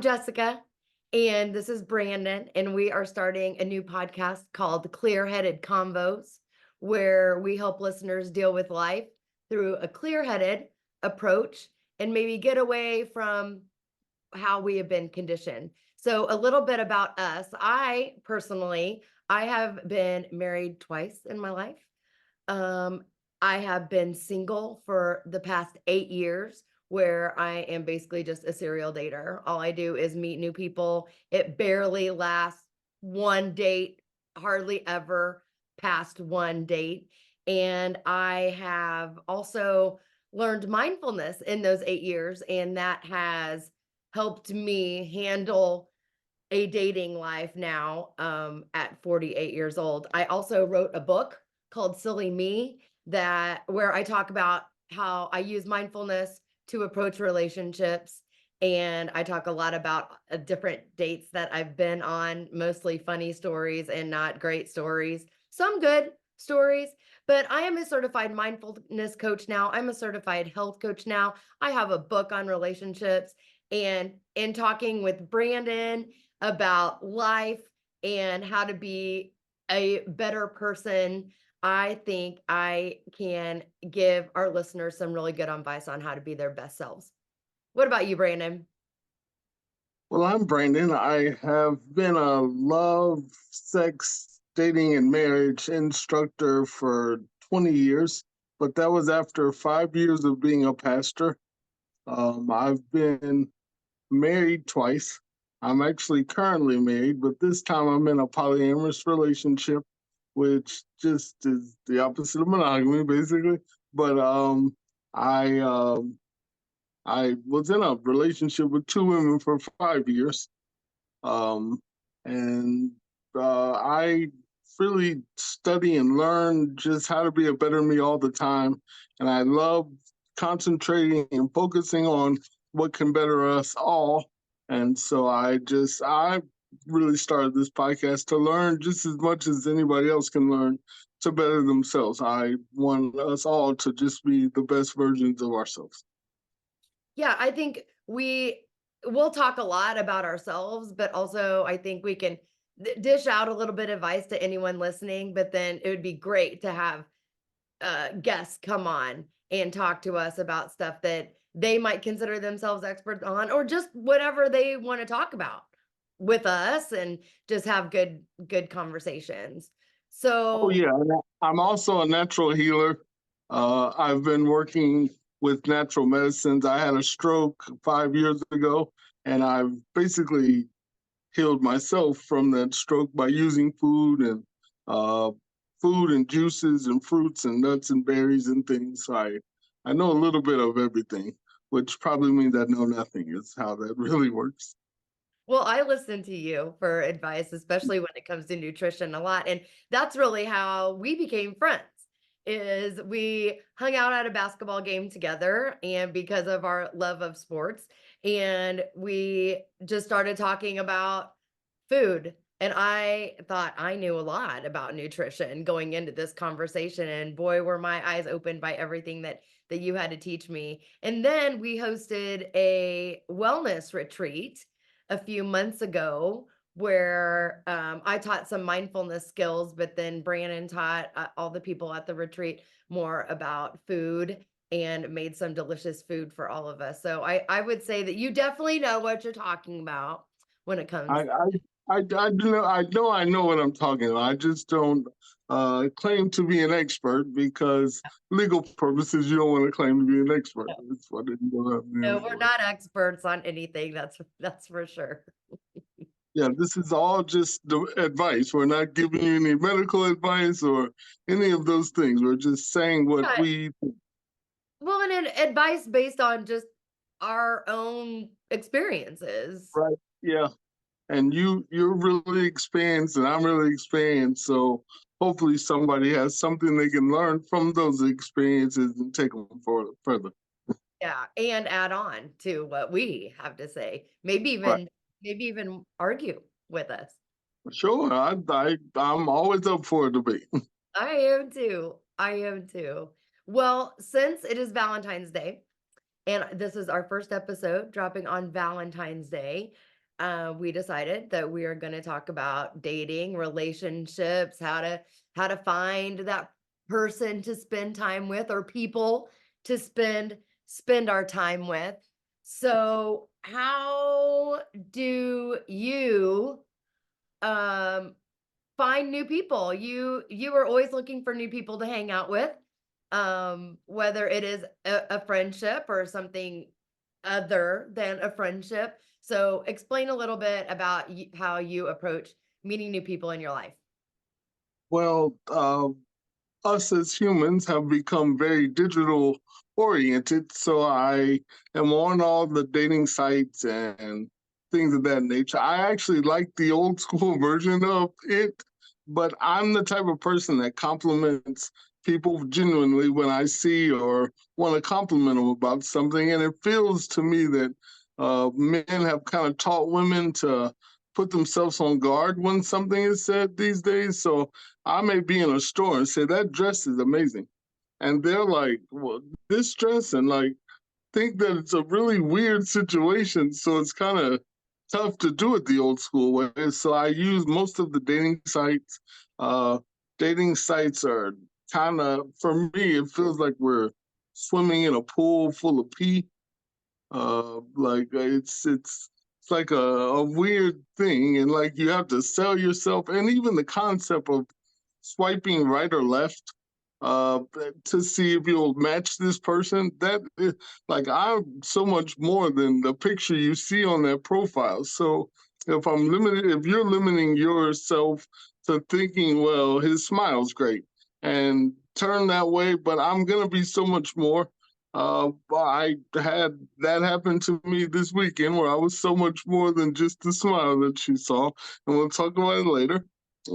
I'm Jessica, and this is Brandon, and we are starting a new podcast called Clear-Headed Convos, where we help listeners deal with life through a clear-headed approach and maybe get away from how we have been conditioned. So a little bit about us. I have been married twice in my life. Um, I have been single for the past 8 years, where I am basically just a serial dater. All I do is meet new people. It barely lasts one date, hardly ever past one date. And I have also learned mindfulness in those 8 years, and that has helped me handle a dating life now at 48 years old. I also wrote a book called Silly Me, that where I talk about how I use mindfulness to approach relationships, and I talk a lot about different dates that I've been on, mostly funny stories and not great stories, some good stories. But I am a certified mindfulness coach now. I'm a certified health coach now. I have a book on relationships, and in talking with Brandon about life and how to be a better person, I think I can give our listeners some really good advice on how to be their best selves. What about you, Brandon? Well, I'm Brandon. I have been a love, sex, dating, and marriage instructor for 20 years, but that was after 5 years of being a pastor. I've been married twice. I'm actually currently married, but this time I'm in a polyamorous relationship, which just is the opposite of monogamy, basically. But I was in a relationship with two women for 5 years. Um, and I really study and learn just how to be a better me all the time. And I love concentrating and focusing on what can better us all. And so I really started this podcast to learn just as much as anybody else can learn to better themselves. I want us all to just be the best versions of ourselves. Yeah, I think we'll talk a lot about ourselves, but also I think we can dish out a little bit of advice to anyone listening. But then it would be great to have guests come on and talk to us about stuff that they might consider themselves experts on, or just whatever they want to talk about with us, and just have good conversations. Oh So yeah, and I'm also a natural healer. I've been working with natural medicines. I had a stroke 5 years ago, and I've basically healed myself from that stroke by using uh, food and juices and fruits and nuts and berries and things. So I know a little bit of everything, which probably means I know nothing. Is how that really works. well, I listen to you for advice, especially when it comes to nutrition a lot. And that's really how we became friends. Is we hung out at a basketball game together, and because of our love of sports, and we just started talking about food. And I thought I knew a lot about nutrition going into this conversation, and boy, were my eyes opened by everything that you had to teach me. And then we hosted a wellness retreat a few months ago, where I taught some mindfulness skills, but then Brandon taught all the people at the retreat more about food, and made some delicious food for all of us. So I would say that you definitely know what you're talking about when it I comes. I I do know I know what I'm talking about. I just don't claim to be an expert because legal purposes you don't want to claim to be an expert. That's what it No, we're anyway. not experts on anything. That's for sure. Yeah, this is all just the advice. We're not giving you any medical advice or any of those things. We're just saying what Yeah, we well, and advice based on just our own experiences. right. Yeah, and you're really experienced and I'm really experienced. So hopefully somebody has something they can learn from those experiences and take them further. Yeah, and add on to what we have to say. Right. Maybe even argue with us. Sure. I'm always up for a debate. I am too. I am too. Well, since it is Valentine's Day, and this is our first episode dropping on Valentine's Day, we decided that we are going to talk about dating, relationships, how to find that person to spend time with, or people to spend our time with. So, how do you um find new people? You are always looking for new people to hang out with, whether it is a friendship or something other than a friendship. So explain a little bit about how you approach meeting new people in your life. Well, us as humans have become very digital oriented. So I am on all the dating sites and things of that nature. I actually like the old school version of it, but I'm the type of person that compliments people genuinely when I see or want to compliment them about something. And it feels to me that men have kind of taught women to put themselves on guard when something is said these days. So I may be in a store and say that dress is amazing, and they're like, "Well, this dress," and like think that it's a really weird situation. So it's kind of tough to do it the old school way. So I use most of the dating sites. Uh, Dating sites are kind of, for me, it feels like we're swimming in a pool full of pee. It's like a weird thing, and like you have to sell yourself, and even the concept of swiping right or left uh to see if you'll match this person, like I'm so much more than the picture you see on that profile. So if you're limiting yourself to thinking, well, his smile's great, and turn that way, but I'm gonna be so much more. I had that happen to me this weekend where I was so much more than just the smile that you saw, and we'll talk about it later.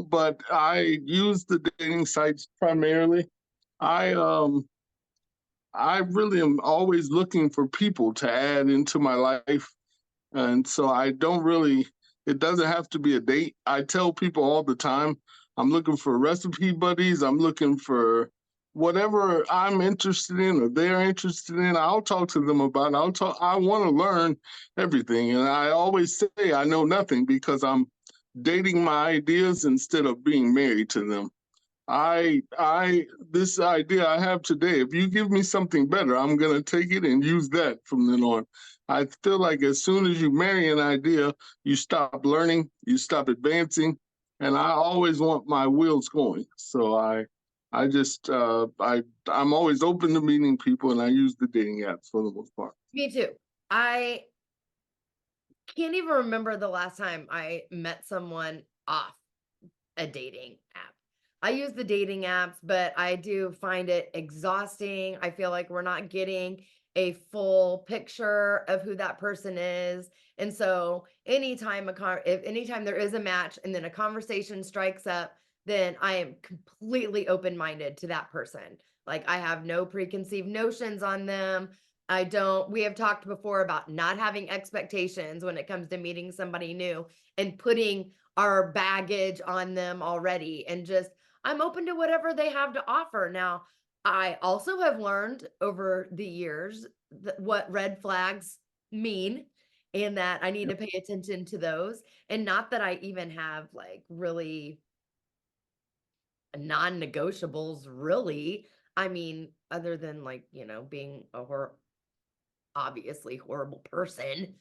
But I use the dating sites primarily. I um I really am always looking for people to add into my life, and so I don't really, it doesn't have to be a date. I tell people all the time, I'm looking for recipe buddies, I'm looking for whatever I'm interested in or they're interested in, I'll talk to them about it. I want to learn everything. And I always say I know nothing because I'm dating my ideas instead of being married to them. This idea I have today, if you give me something better, I'm going to take it and use that from then on. I feel like as soon as you marry an idea, you stop learning, you stop advancing, and I always want my wheels going. So I'm always open to meeting people, and I use the dating apps for the most part. Me too. I can't even remember the last time I met someone off a dating app. I use the dating apps, but I do find it exhausting. I feel like we're not getting a full picture of who that person is. And so if anytime there is a match and then a conversation strikes up, then I am completely open-minded to that person. Like I have no preconceived notions on them. I don't We have talked before about not having expectations when it comes to meeting somebody new and putting our baggage on them already, and just I'm open to whatever they have to offer. Now, I also have learned over the years what red flags mean, and that I need to pay attention to those. And not that I even have like really non-negotiables, really. I mean, other than like, being a obviously horrible person,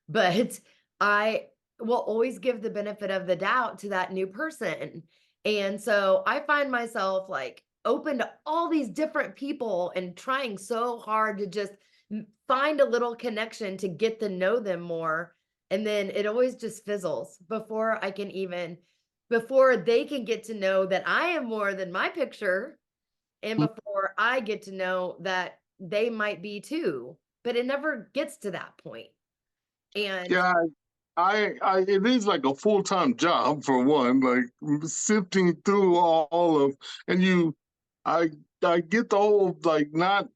but I will always give the benefit of the doubt to that new person. And so I find myself like open to all these different people and trying so hard to just find a little connection to get to know them more. And then it always just fizzles before they can get to know that I am more than my picture, and before I get to know that they might be too, but it never gets to that point. And Yeah, it is like a full-time job for one, like sifting through all of, and I, I get the whole like not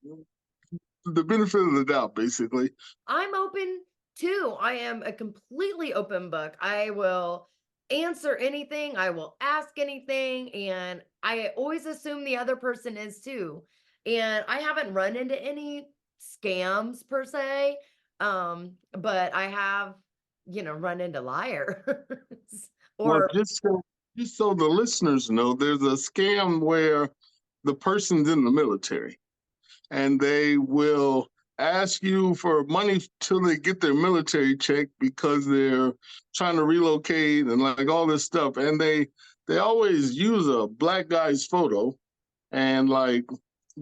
the benefit of the doubt, basically. I'm open too. I am a completely open book. I will answer anything, I will ask anything, and I always assume the other person is too. And I haven't run into any scams per se, but I have run into liars Well, or just so the listeners know, there's a scam where the person's in the military and they will ask you for money till they get their military check because they're trying to relocate and like all this stuff. And they always use a black guy's photo and like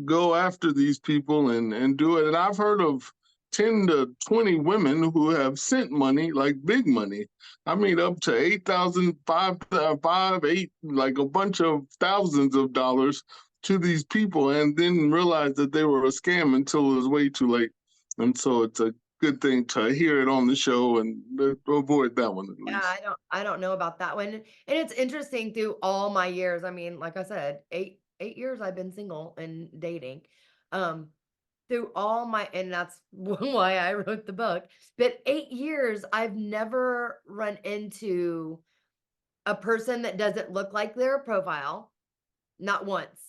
go after these people and do it. And I've heard of 10 to 20 women who have sent money, like big money. I mean, up to 8,000, 8, like a bunch of thousands of dollars to these people and didn't realize that they were a scam until it was way too late. And so it's a good thing to hear it on the show and avoid that one at yeah, least. I don't know about that one. And it's interesting through all my years. I mean, like I said, 8 years I've been single and dating. Um, through all my and that's why I wrote the book. But 8 years, I've never run into a person that doesn't look like their profile. Not once.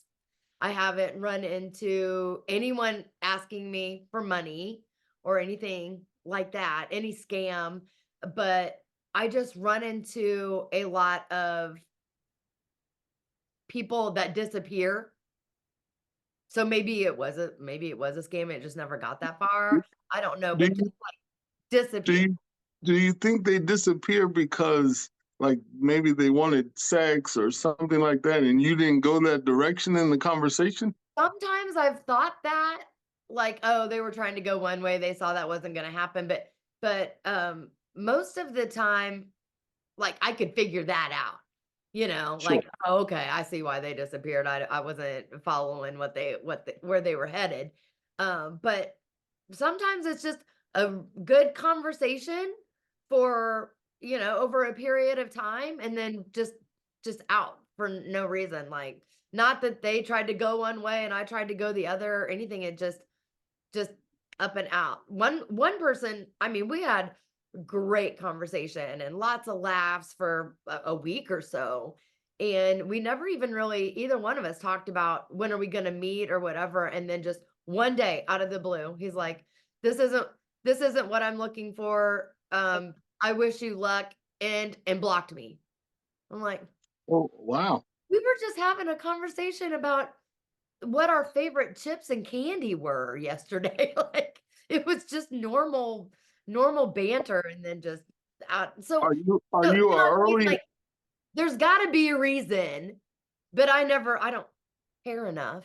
I haven't run into anyone asking me for money or anything like that, any scam, but I just run into a lot of people that disappear. So maybe it was a scam, it just never got that far. I don't know, Do but just you, do disappear. you Do you think they disappear because like maybe they wanted sex or something like that and you didn't go that direction in the conversation? Sometimes I've thought that, like, oh, they were trying to go one way, they saw that wasn't gonna happen, but most of the time, like, I could figure that out, Sure. like, "Oh, okay, I see why they disappeared. I wasn't following where they were headed." But sometimes it's just a good conversation for, over a period of time and then just out for no reason, like, not that they tried to go one way and I tried to go the other or anything, it just up and out. One person, I mean, we had great conversation and lots of laughs for a week or so. And we never even really, either one of us talked about when are we going to meet or whatever. And then just one day out of the blue, he's like, this isn't, this isn't what I'm looking for. I wish you luck and blocked me. I'm like, Oh, wow. we were just having a conversation about what our favorite chips and candy were yesterday. Like it was just normal banter and then just out. So Are you a I mean, early like there's got to be a reason, but I don't care enough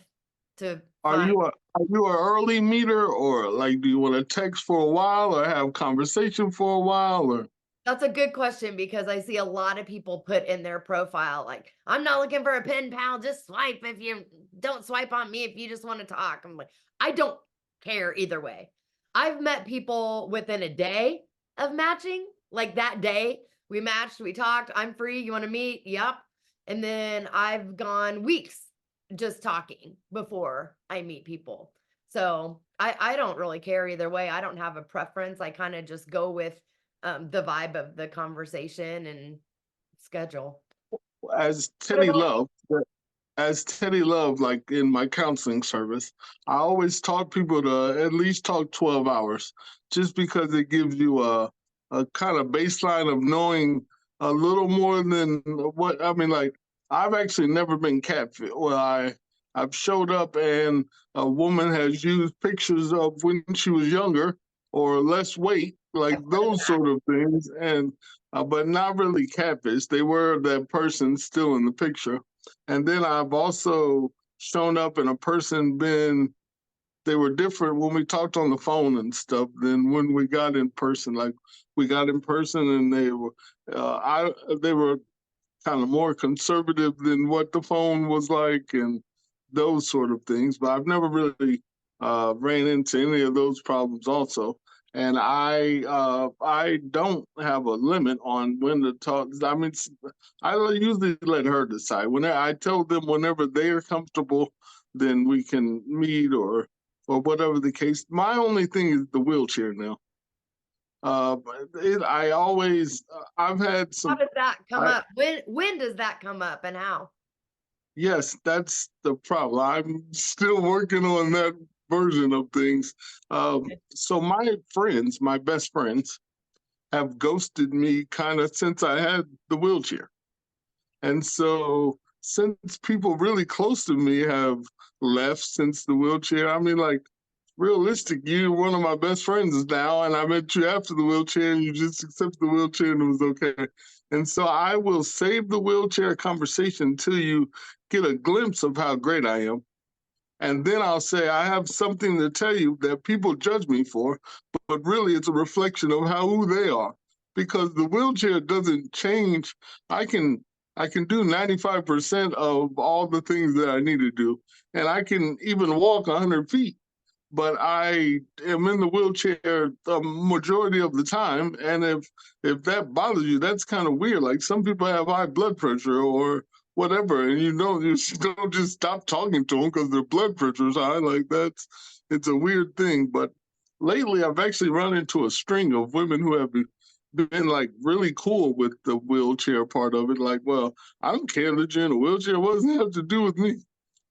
to are find. you a early meter or like do you want to text for a while or have conversation for a while or That's a good question because I see a lot of people put in their profile like, "I'm not looking for a pen pal, just swipe if you don't swipe on me if you just want to talk." I'm like, I don't care either way. I've met people within a day of matching, like that day we matched, we talked, "I'm free, you want to meet?" Yep. And then I've gone weeks just talking before I meet people. So I don't really care either way. I don't have a preference. I kind of just go with the vibe of the conversation and schedule. as What Teddy about you? Love as Teddy Love, like in my counseling service, I always taught people to at least talk 12 hours, just because it gives you a kind of baseline of knowing a little more than what I mean. Like I've actually never been catfished. Well, I've showed up and a woman has used pictures of when she was younger or less weight, like I've heard of those that. sort of things, and but not really catfish. They were that person still in the picture. And then I've also shown up and a person been they were different when we talked on the phone and stuff than when we got in person. Like we got in person and they were kind of more conservative than what the phone was like and those sort of things. But I've never really ran into any of those problems also. And I don't have a limit on when to talk. I mean, I usually let her decide. When I tell them whenever they're comfortable, then we can meet or whatever the case. My only thing is the wheelchair now. I always I've had How some. does that come I up? When does that come up and how? Yes, that's the problem. I'm still working on that version of things. Okay. So my friends, my best friends, have ghosted me kind of since I had the wheelchair. And so since people really close to me have left since the wheelchair, I mean, like, realistic, you're one of my best friends now, and I met you after the wheelchair, and you just accepted the wheelchair, and it was okay. And so I will save the wheelchair conversation until you get a glimpse of how great I am. And then I'll say, I have something to tell you that people judge me for, but really it's a reflection of who they are. Because the wheelchair doesn't change. I can I can do 95% of all the things that I need to do. And I can even walk 100 feet, but I am in the wheelchair the majority of the time. And if that bothers you, that's kind of weird. Like, some people have high blood pressure or whatever, and you don't just stop talking to them because their blood pressure is high. Like, it's a weird thing. But lately, I've actually run into a string of women who have been like really cool with the wheelchair part of it. Like, well, I don't care that you're in a wheelchair. What does it have to do with me?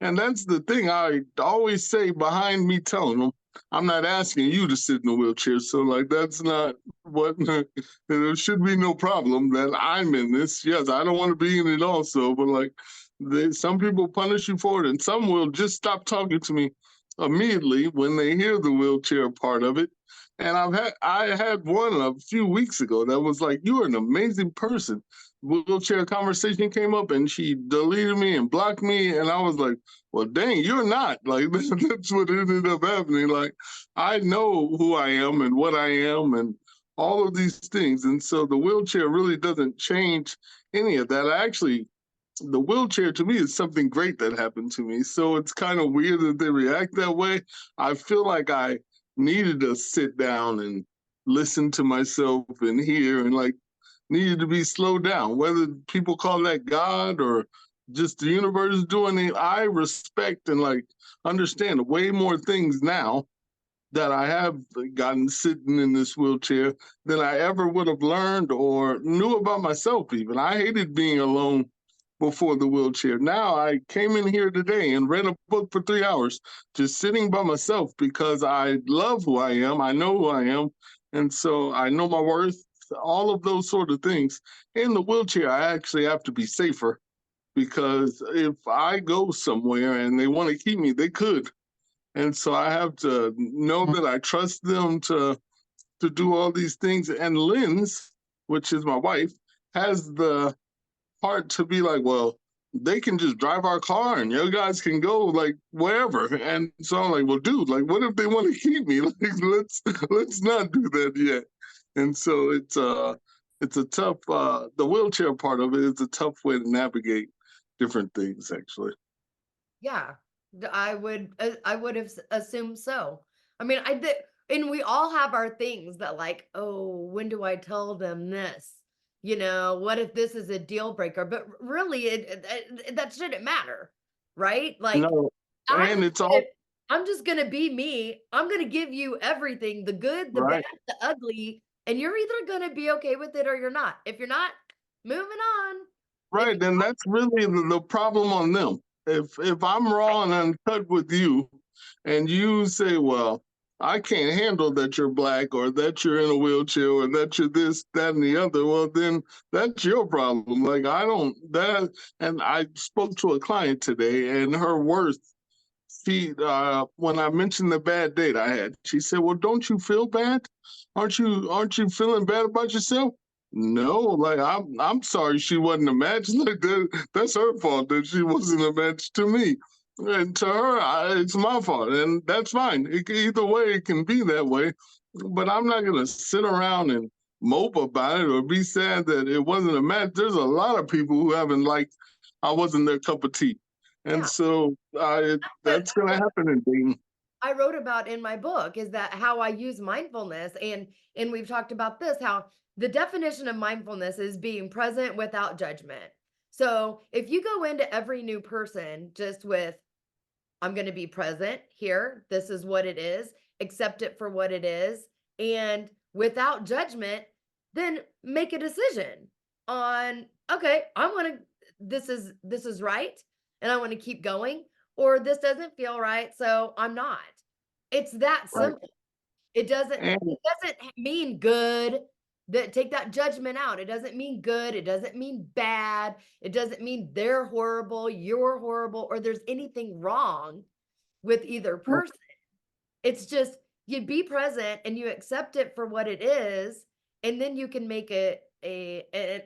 And that's the thing I always say behind me telling them, I'm not asking you to sit in a wheelchair. So, like, that's not what, there should be no problem that I'm in this. Yes, I don't want to be in it also, but like, some people punish you for it, and some will just stop talking to me immediately when they hear the wheelchair part of it. And I had one a few weeks ago that was like, "You're an amazing person." Wheelchair conversation came up, and she deleted me and blocked me, and I was like, well, dang, you're not. Like, that's what ended up happening. Like, I know who I am and what I am and all of these things. And so the wheelchair really doesn't change any of that. The wheelchair to me is something great that happened to me. So it's kind of weird that they react that way. I feel like I needed to sit down and listen to myself and hear, and like, needed to be slowed down. Whether people call that God or just the universe doing it, I respect and like understand way more things now that I have gotten sitting in this wheelchair than I ever would have learned or knew about myself. Even I hated being alone before the wheelchair. Now I came in here today and read a book for 3 hours, just sitting by myself, because I love who I am. I know who I am. And so I know my worth, all of those sort of things. In the wheelchair, I actually have to be safer, because if I go somewhere and they want to keep me, they could. And so I have to know that I trust them to do all these things. And Lynn's, which is my wife, has the heart to be like, well, they can just drive our car and you guys can go like wherever. And so I'm like, well, dude, like, what if they want to keep me? Like, let's not do that yet. And so it's a tough the wheelchair part of it is a tough way to navigate different things, actually. Yeah, I would have assumed so. I mean, I did, and we all have our things that, like, oh, when do I tell them this? What if this is a deal breaker? But really, that shouldn't matter, right? Like, No, I'm and just it's all gonna, I'm just gonna be me. I'm gonna give you everything, the good, the bad, right. the ugly, and you're either gonna be okay with it or you're not. If you're not, moving on. If Right, then that's really the problem on them. If I'm raw and uncut with you, and you say, "Well, I can't handle that you're black, or that you're in a wheelchair, or that you're this, that, and the other," well, then that's your problem. Like, I don't that. And I spoke to a client today, and her worth. When I mentioned the bad date I had, she said, "Well, don't you feel bad? Aren't you feeling bad about yourself?" No, like, I'm sorry she wasn't a match. Like, that's her fault that she wasn't a match to me. And to her, it's my fault, and that's fine. Either way, it can be that way. But I'm not gonna sit around and mope about it or be sad that it wasn't a match. There's a lot of people who haven't liked I wasn't their cup of tea. And yeah, so but that's going to happen in dating. I wrote about in my book is that how I use mindfulness, and we've talked about this, how the definition of mindfulness is being present without judgment. So if you go into every new person just with, I'm going to be present here, this is what it is, accept it for what it is, and without judgment, then make a decision on, okay, I want to, this is right, and I want to keep going, or this doesn't feel right, so I'm not. It's that Right. simple. It doesn't And mean good. take that judgment out. It doesn't mean good. It doesn't mean bad. It doesn't mean they're horrible, you're horrible, or there's anything wrong with either person. It's just you be present and you accept it for what it is, and then you can make an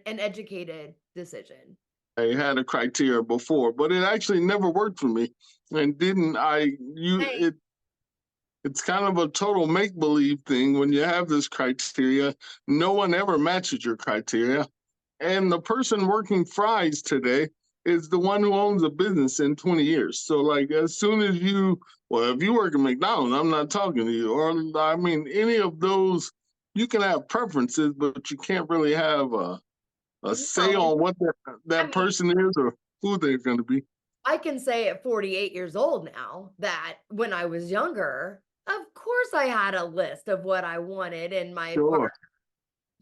educated decision. I had a criteria before, but it actually never worked for me. And didn't I you Hey, it it's kind of a total make believe thing when you have this criteria. No one ever matches your criteria. And the person working fries today is the one who owns a business in 20 years. So like as soon as well, if you work at McDonald's, I'm not talking to you. Or I mean, any of those, you can have preferences, but you can't really have a say no, on what I that mean, person is or who they're going to be. I can say at 48 years old now that when I was younger, of course I had a list of what I wanted in my Sure.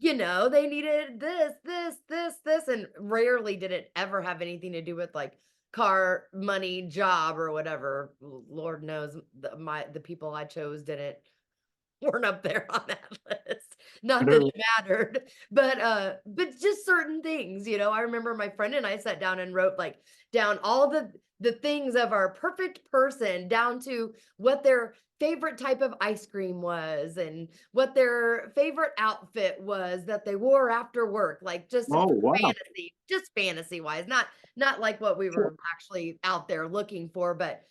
they needed this, and rarely did it ever have anything to do with like car, money, job, or whatever. Lord knows the people I chose didn't weren't up there on that list. Not that it mattered, but just certain things, I remember my friend and I sat down and wrote like down all the things of our perfect person down to what their favorite type of ice cream was and what their favorite outfit was that they wore after work, like just Oh, for wow. fantasy, just fantasy wise, not like what we Sure. were actually out there looking for, but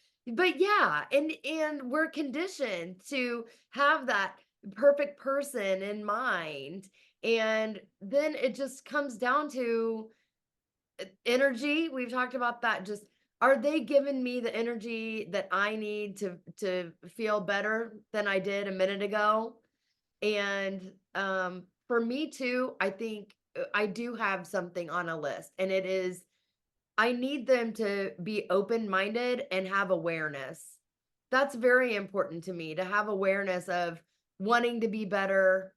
yeah, and we're conditioned to have that perfect person in mind. And then it just comes down to energy. We've talked about that. Just are they giving me the energy that I need to feel better than I did a minute ago? And for me too, I think I do have something on a list, and it is I need them to be open-minded and have awareness. That's very important to me, to have awareness of wanting to be better,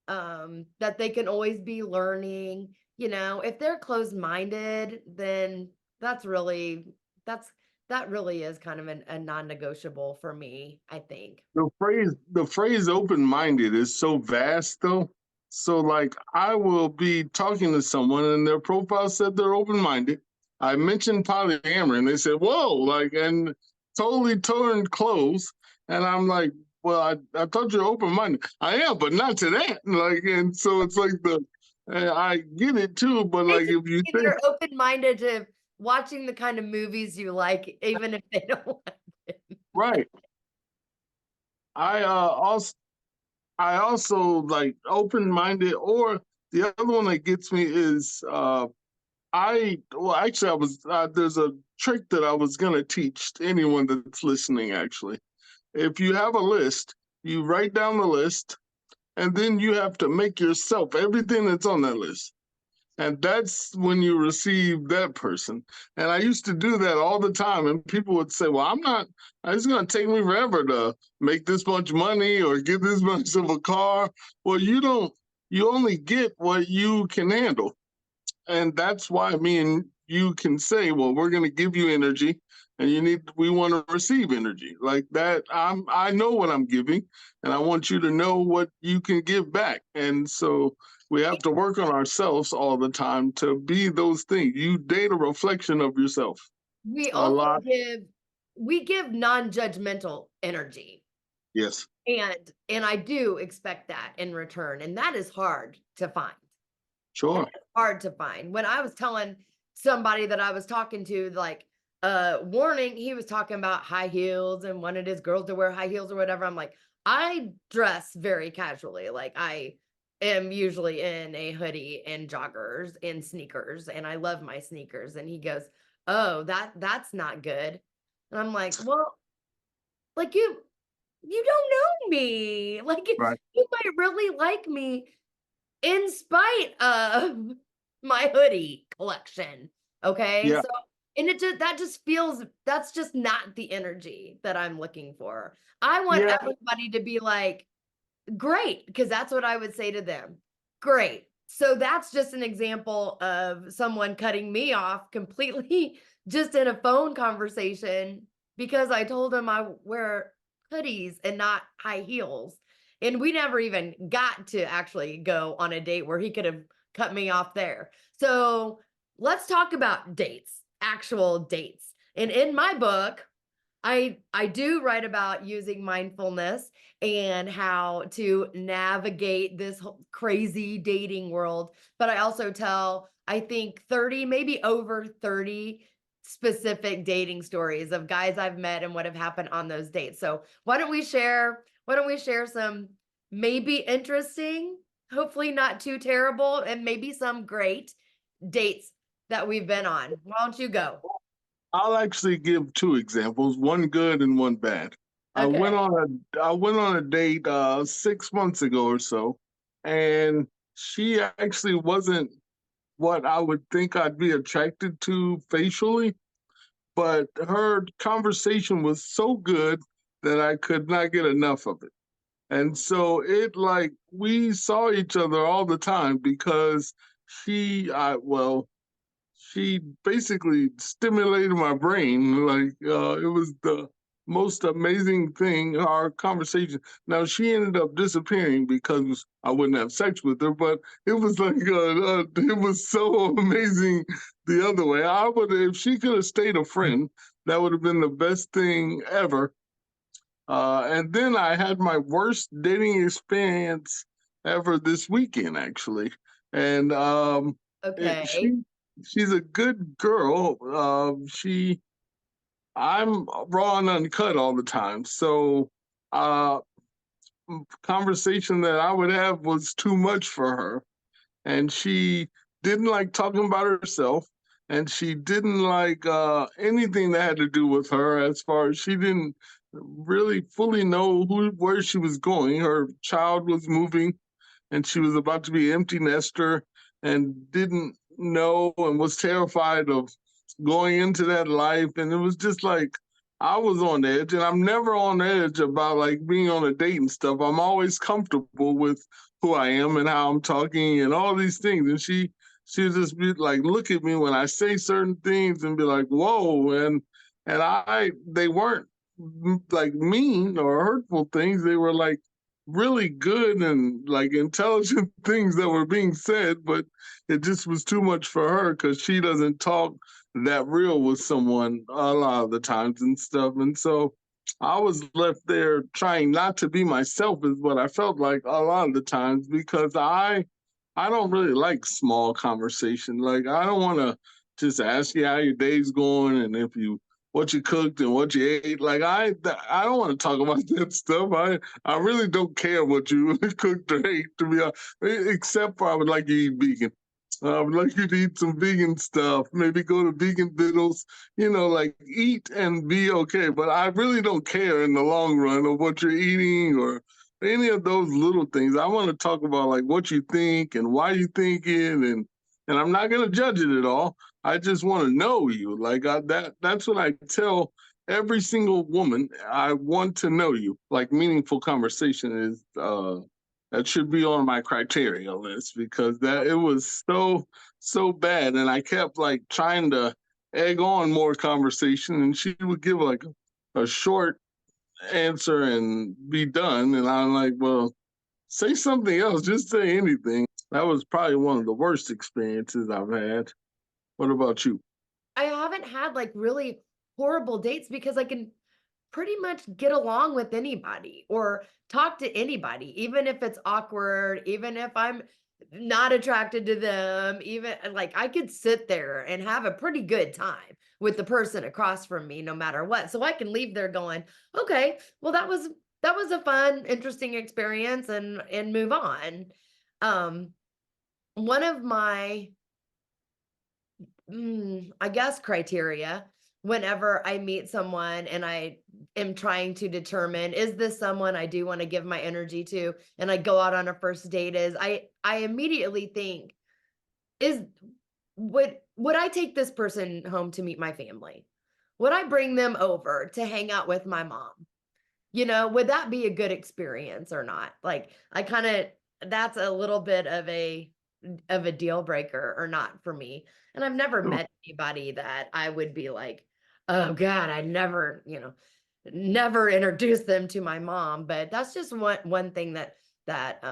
that they can always be learning. If they're closed-minded, then that's really that's that really is kind of a non-negotiable for me, I think. The phrase open-minded is so vast though. So like I will be talking to someone and their profile said they're open-minded. I mentioned polyamory and they said, whoa, like and totally turned close. And I'm like, well, I thought you're open-minded. I am, but not to that. Like, and so it's like I get it too, but They like just if you mean think they're open-minded to watching the kind of movies you like, even if they don't like it. right, I also I also like open-minded, or the other one that gets me is actually I was there's a trick that I was gonna teach to anyone that's listening actually. If you have a list, you write down the list and then you have to make yourself everything that's on that list. And that's when you receive that person. And I used to do that all the time. And people would say, well, it's going to take me forever to make this much money or get this much of a car. Well, you only get what you can handle. And that's why me and you can say, well, we're going to give you energy and we want to receive energy like that. I know what I'm giving and I want you to know what you can give back. And so we have to work on ourselves all the time to be those things. You date a reflection of yourself We a also lot. give non-judgmental energy. Yes. And I do expect that in return, and that is hard to find. Sure. Hard to find. When I was telling somebody that I was talking to, like, warning, he was talking about high heels and wanted his girls to wear high heels or whatever. I'm like, I dress very casually. Like, I am usually in a hoodie and joggers and sneakers, and I love my sneakers. And he goes, "Oh, that's not good." And I'm like, "Well, like you don't know me. Like Right. you might really like me in spite of my hoodie collection." Okay. Yeah. So, and that just feels, that's just not the energy that I'm looking for. I want Yeah. everybody to be like, great, because that's what I would say to them. Great. So that's just an example of someone cutting me off completely just in a phone conversation because I told him I wear hoodies and not high heels. And we never even got to actually go on a date where he could have cut me off there. So let's talk about dates, actual dates. And in my book, I do write about using mindfulness and how to navigate this crazy dating world, but I also tell, I think 30, maybe over 30 specific dating stories of guys I've met and what have happened on those dates. So why don't we share some maybe interesting, hopefully not too terrible, and maybe some great dates that we've been on. Why don't you go? I'll actually give two examples, one good and one bad. Okay. I went on a date 6 months ago or so, and she actually wasn't what I would think I'd be attracted to facially, but her conversation was so good that I could not get enough of it. And so it like we saw each other all the time because she basically stimulated my brain. Like it was the most amazing thing. Our conversation. Now she ended up disappearing because I wouldn't have sex with her, but it was like it was so amazing the other way. I would if she could have stayed a friend, that would have been the best thing ever. And then I had my worst dating experience ever this weekend, actually. And it, Okay. she she's a good girl. I'm raw and uncut all the time, so uh, conversation that I would have was too much for her, and she didn't like talking about herself, and she didn't like anything that had to do with her, as far as she didn't really fully know where she was going. Her child was moving, and she was about to be empty nester, and didn't know and was terrified of going into that life. And it was just like I was on edge, and I'm never on edge about like being on a date and stuff. I'm always comfortable with who I am and how I'm talking and all these things. And she would just be like, look at me when I say certain things and be like, whoa. And they weren't like mean or hurtful things. They were like really good and like intelligent things that were being said, but it just was too much for her because she doesn't talk that real with someone a lot of the times and stuff. And so I was left there trying not to be myself, is what I felt like a lot of the times, because I don't really like small conversation. Like I don't want to just ask you how your day's going and if you what you cooked and what you ate. Like I don't want to talk about that stuff. I really don't care what you cooked or ate, to be honest, except for I would like you to eat vegan. I would like you to eat some vegan stuff, maybe go to vegan vittles, like eat and be okay. But I really don't care in the long run of what you're eating or any of those little things. I want to talk about like what you think and why you think it, and I'm not going to judge it at all. I just want to know you. Like that's what I tell every single woman. I want to know you. Like meaningful conversation is that should be on my criteria list, because that it was so bad, and I kept like trying to egg on more conversation, and she would give like a short answer and be done, and I'm like, well, say something else, just say anything. That was probably one of the worst experiences I've had. What about you? I haven't had like really horrible dates because I can pretty much get along with anybody or talk to anybody, even if it's awkward, even if I'm not attracted to them, even like I could sit there and have a pretty good time with the person across from me no matter what. So I can leave there going, okay, well that was a fun, interesting experience and move on. Um one of my I guess criteria whenever I meet someone and I am trying to determine, is this someone I do want to give my energy to, and I go out on a first date, is I immediately think, is would I take this person home to meet my family? Would I bring them over to hang out with my mom? Would that be a good experience or not? Like I kind of that's a little bit of a deal breaker or not for me. And I've never met anybody that I would be like, "Oh god, I never." never introduce them to my mom, but that's just one thing that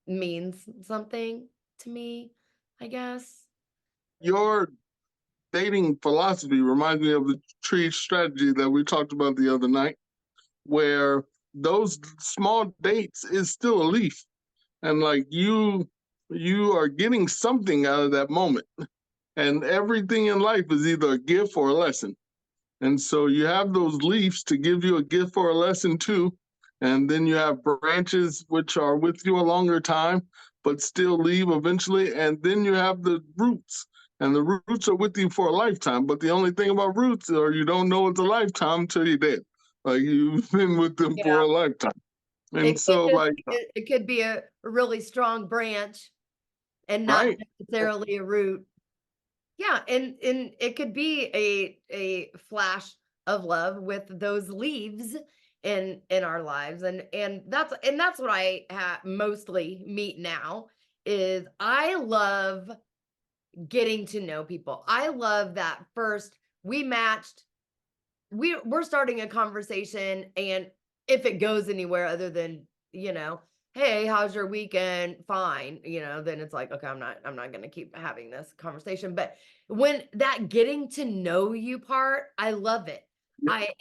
means something to me, I guess. Your dating philosophy reminds me of the tree strategy that we talked about the other night, where those small dates is still a leaf, and like you are getting something out of that moment, and everything in life is either a gift or a lesson. And so you have those leaves to give you a gift or a lesson too. And then you have branches which are with you a longer time, but still leave eventually. And then you have the roots. And the roots are with you for a lifetime. But the only thing about roots are you don't know it's a lifetime until you're dead. Like you've been with them for Yeah. a lifetime. And It could so just like, it could be a really strong branch and not right. necessarily a root. Yeah, and it could be a flash of love with those leaves in our lives, and that's what I mostly meet now is I love getting to know people. I love that first we matched, we're starting a conversation, and if it goes anywhere other than, hey, how's your weekend? Fine. Then it's like, okay, I'm not going to keep having this conversation. But when that getting to know you part, I love it.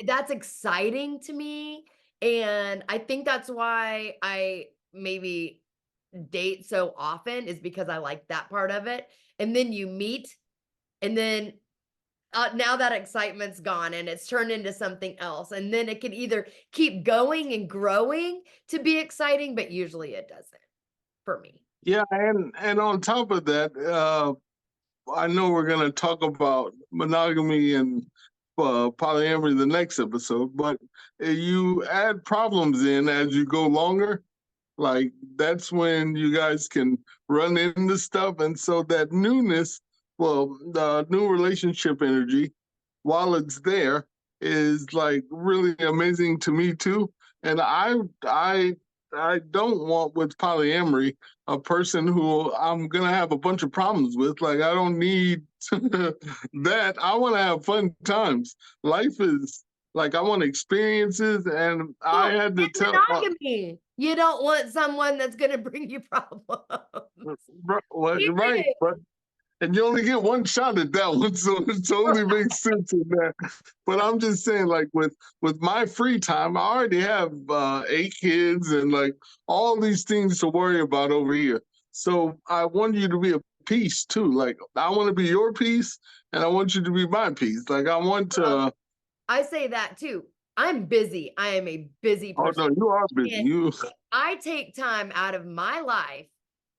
That's exciting to me, and I think that's why I maybe date so often, is because I like that part of it. And then you meet, and then now that excitement's gone and it's turned into something else. And then it can either keep going and growing to be exciting, but usually it doesn't for me. Yeah, and on top of that, I know we're going to talk about monogamy and polyamory the next episode, but you add problems in as you go longer. Like that's when you guys can run into stuff, and so that newness, well, the new relationship energy, while it's there, is like really amazing to me too. And I don't want with polyamory a person who I'm gonna have a bunch of problems with. Like I don't need that. I want to have fun times. Life is like I want experiences, and I Well, had in to tell. monogamy, you don't want someone that's going to bring you problems. Right, Period. but and you only get one shot at that one, so it totally makes sense in that. But I'm just saying, like with my free time, I already have 8 kids and like all these things to worry about over here. So I want you to be a piece too. Like I want to be your piece, and I want you to be my piece. Like I want Well, to. I say that too. I'm busy. I am a busy Oh person. no, you are busy. And You if I take time out of my life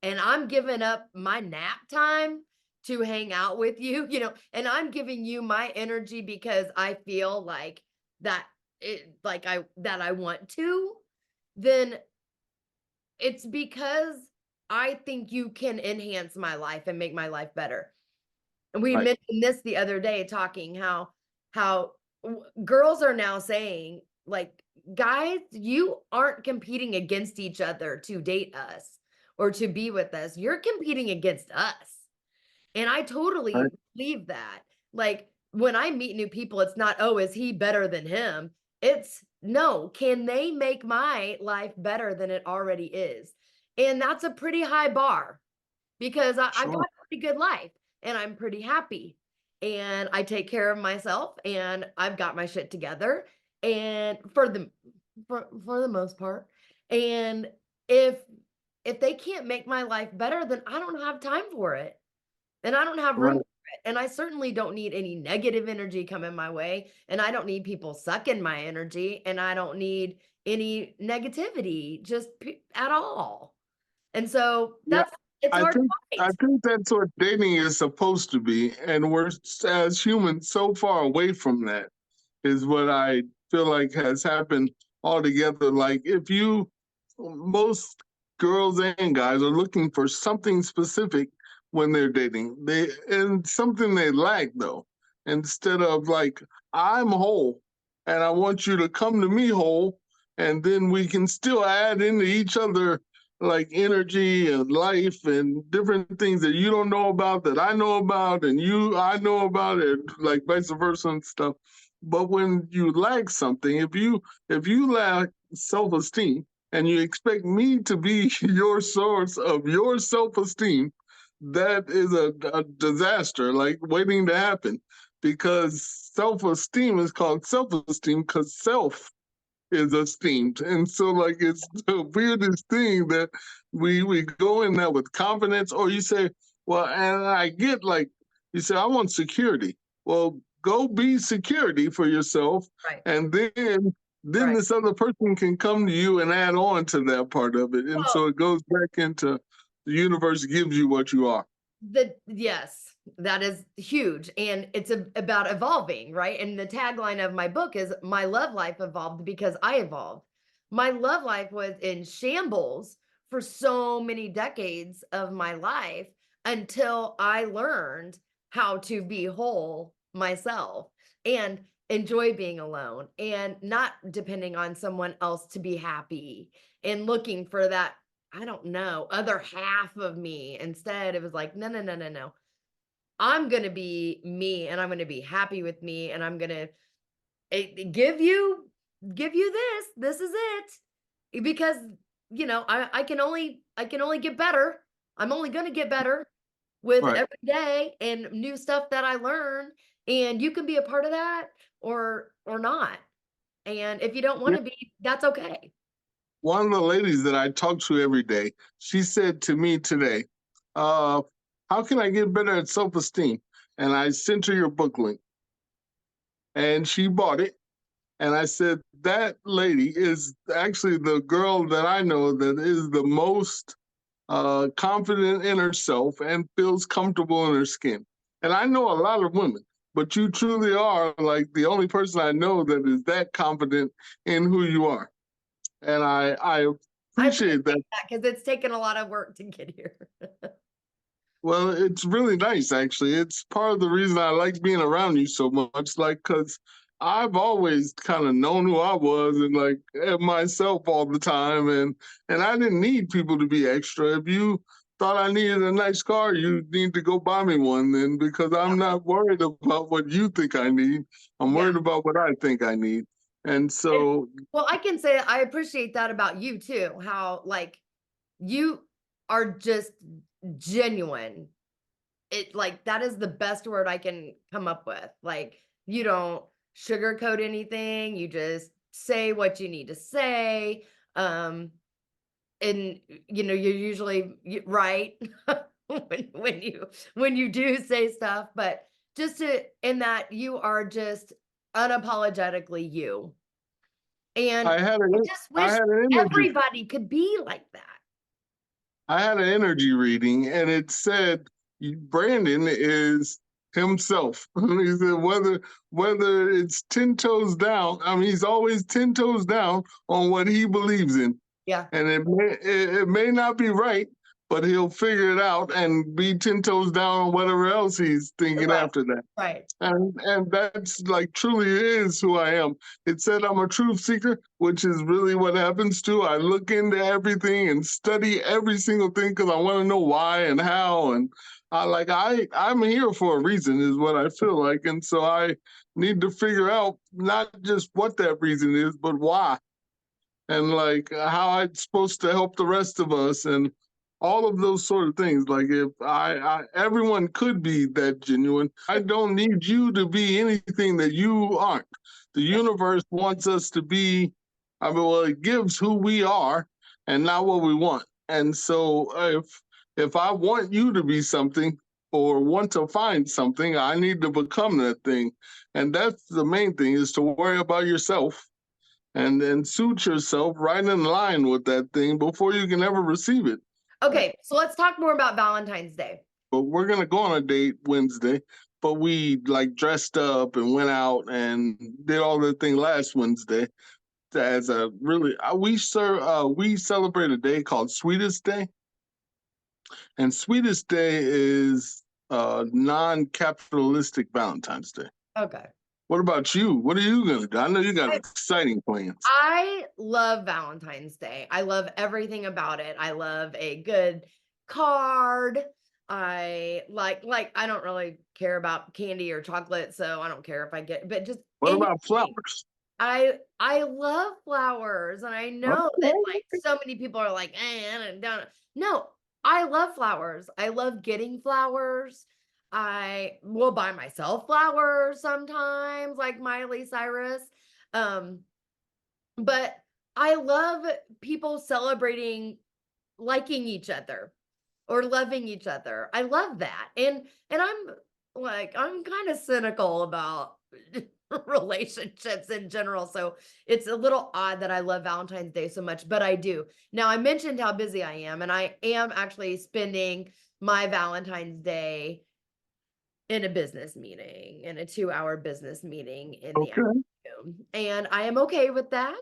and I'm giving up my nap time to hang out with you, and I'm giving you my energy because I feel like that I want to, then it's because I think you can enhance my life and make my life better. And we right? mentioned this the other day, talking how girls are now saying, like, guys, you aren't competing against each other to date us or to be with us. You're competing against us. And I totally Right. believe that. Like when I meet new people, it's not, oh, is he better than him? It's no, can they make my life better than it already is? And that's a pretty high bar because I've got Sure. a pretty good life and I'm pretty happy and I take care of myself and I've got my shit together and for the most part. And if if they can't make my life better, then I don't have time for it. And I don't have room Right. for it. And I certainly don't need any negative energy coming my way. And I don't need people sucking my energy. And I don't need any negativity at all. And so Yeah. it's I hard to think I fight. think that's what dating is supposed to be, and we're as humans so far away from that. Is what I feel like has happened altogether. Like if you, most girls and guys are looking for something specific when they're dating. And something they lack though. Instead of like, I'm whole and I want you to come to me whole, and then we can still add into each other like energy and life and different things that you don't know about that I know about and I know about it, like vice versa and stuff. But when you lack something, if you lack self-esteem and you expect me to be your source of your self-esteem, that is a disaster, like waiting to happen. Because self-esteem is called self-esteem because self is esteemed. And so like it's the weirdest thing that we go in there with confidence, or you say, well, and I get like you say, I want security. Well, go be security for yourself, Right. and then Right. this other person can come to you and add on to that part of it. And Well, so it goes back into the universe gives you what you are. yes, that is huge. And it's about evolving, right? And the tagline of my book is my love life evolved because I evolved. My love life was in shambles for so many decades of my life until I learned how to be whole myself and enjoy being alone and not depending on someone else to be happy and looking for that, I don't know, other half of me. Instead, it was like, no, no, no, no, no. I'm going to be me and I'm going to be happy with me and I'm going to give you this. This is it. Because, I can only get better. I'm only going to get better with Right. every day and new stuff that I learn, and you can be a part of that or not. And if you don't want to be, that's okay. One of the ladies that I talk to every day, she said to me today, uh, how can I get better at self-esteem? And I sent her your book link and she bought it. And I said, that lady is actually the girl that I know that is the most confident in herself and feels comfortable in her skin. And I know a lot of women, but you truly are like the only person I know that is that confident in who you are. And I I appreciate that. appreciate that because it's taken a lot of work to get here. Well, it's really nice, actually. It's part of the reason I like being around you so much, like, because I've always kind of known who I was and like myself all the time, and I didn't need people to be extra. If you thought I needed a nice car, you need to go buy me one then, because Yeah. I'm not worried about what you think I need. I'm Yeah. worried about what I think I need. And And so well, I can say I appreciate that about you too, how like you are just genuine. It like that is the best word I can come up with. Like you don't sugarcoat anything, you just say what you need to say. Um and you're usually right when you do say stuff, but just to in that you are just unapologetically you. And I had I an just I wish had an energy everybody could be like that. I had an energy reading, and it said Brandon is himself. He said whether it's 10 toes down, I mean he's always 10 toes down on what he believes in, Yeah. and it may not be right, but he'll figure it out and be 10 toes down on whatever else he's thinking Right. after that. Right. And that's like truly is who I am. It said I'm a truth seeker, which is really what happens too. I look into everything and study every single thing because I want to know why and how. And I'm here for a reason, is what I feel like. And so I need to figure out not just what that reason is, but why, and like how I'm supposed to help the rest of us, and all of those sort of things. Like if everyone could be that genuine. I don't need you to be anything that you aren't. The Yeah. universe wants us to be, I mean, well, it gives who we are and not what we want. And so if I want you to be something or want to find something, I need to become that thing. And that's the main thing, is to worry about yourself and then suit yourself right in line with that thing before you can ever receive it. Okay, so let's talk more about Valentine's Day. But we're gonna go on a date Wednesday, but we like dressed up and went out and did all the thing last Wednesday as a really we celebrate a day called Sweetest Day, and Sweetest Day is non-capitalistic Valentine's Day. Okay. What about you? What are you gonna do? I know you got I exciting plans. I love Valentine's Day. I love everything about it. I love a good card. I like I don't really care about candy or chocolate, so I don't care if I get, but just What anything. about flowers? I love flowers, and I know that like Okay. so many people are like, I don't. No, I love flowers. I love getting flowers. I will buy myself flowers sometimes, like Miley Cyrus. Um, but I love people celebrating liking each other or loving each other. I love that. And I'm kind of cynical about relationships in general. So it's a little odd that I love Valentine's Day so much, but I do. Now I mentioned how busy I am, and I am actually spending my Valentine's Day in a business meeting, in a 2-hour business meeting in the Okay. afternoon. And I am okay with that.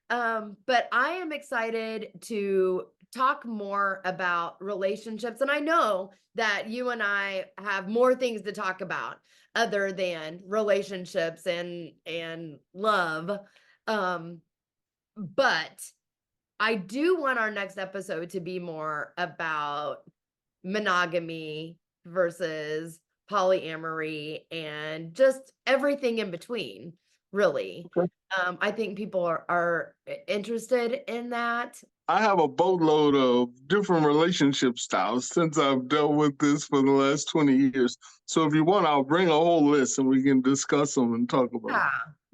But I am excited to talk more about relationships. And I know that you and I have more things to talk about other than relationships and love. Um, but I do want our next episode to be more about monogamy versus polyamory and just everything in between, really. Okay. I think people are interested in that. I have a boatload of different relationship styles since I've dealt with this for the last 20 years. So if you want, I'll bring a whole list and we can discuss them and talk about them. Yeah,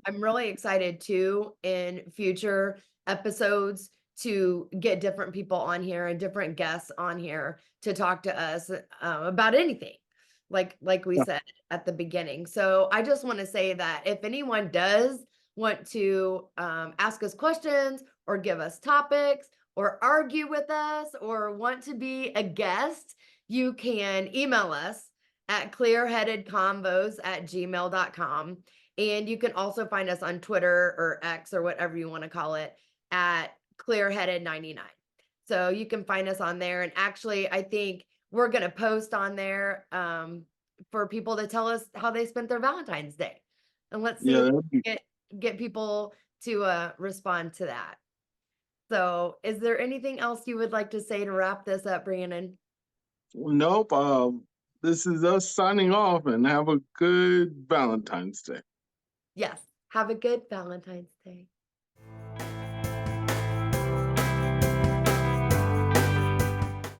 I'm really excited too in future episodes to get different people on here and different guests on here to talk to us about anything, like we Yeah. said at the beginning. So I just want to say that if anyone does want to ask us questions or give us topics or argue with us or want to be a guest, you can email us at clearheadedconvos@gmail.com. And you can also find us on Twitter or X or whatever you want to call it at ClearHeaded99. So you can find us on there. And actually, I think we're going to post on there for people to tell us how they spent their Valentine's Day. And let's see Yeah, if that'd be, we can get people to respond to that. So is there anything else you would like to say to wrap this up, Brandon? nope. This is us signing off and have a good Valentine's Day. Yes. Have a good Valentine's Day.